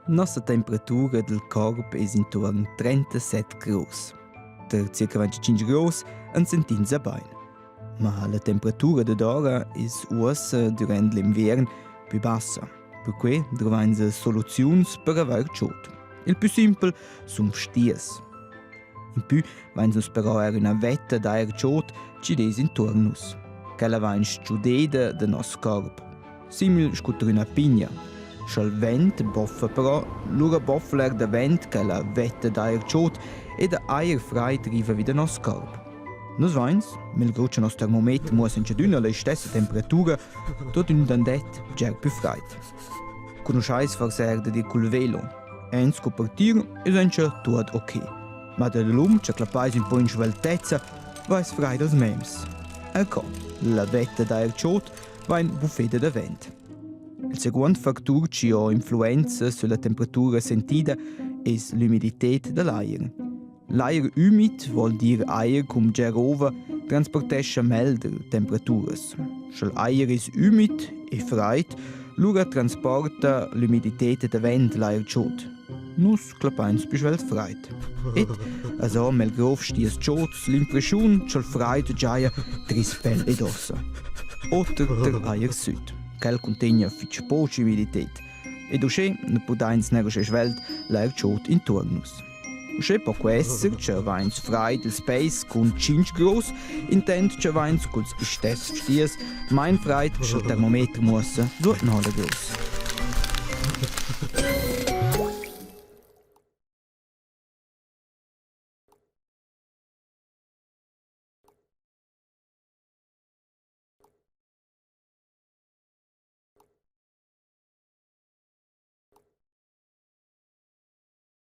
Nostra temperatura del corpo è intorno a 37 gradi. Per circa 25 gradi non sentimos bene. Ma la temperatura d'ora è durante l'inverno più bassa. Per cui troviamo soluzioni per avere ciò. Il più semplice sono stias. In più, vengono però una vetta d'aer ciò ci des intorno a noi. Che la va studiata del nostro corpo. Simile a una pigna. Se il vento boffa però, allora boffa l'aer da vento che la vetta d'aer ciò e da aer frei arriva wieder nel nostro corpo. Nos veins, malgrado che il nostro termometro muossa in alla stessa temperatura, tot un dandet già più freddo. Conosceis forse da dir col velo. Eins co partir e senza tutto ok. Ma da l'um che clappais un po' in sveltezza, vais freddo als mems. Ecco, la vetta d'aer ciò va in buffeta da vento. Il secondo fattore che ha influenza sulla temperatura sentita è l'umidità dell'aer. L'aer umid vuol dire aer cum gerova transportescha meglio temperaturas. Se l'aer è umid e freddo, allora transporta l'umidità da vento l'aer ciot. Nus clapains più svelt freddo. Et, also malgrado stias ciots, l'impressione che il freddo giaia tris pelle ed ossa. Otter der aer süd. Quel contiene fitch poca umidità. Ed usce ne pudains negoce svelt l'aer ciot intorno. Usce può essere che vains frei del space con 5 gradi, intent che vains con stess stias, mein frei che il termometro muossa 9 gradi.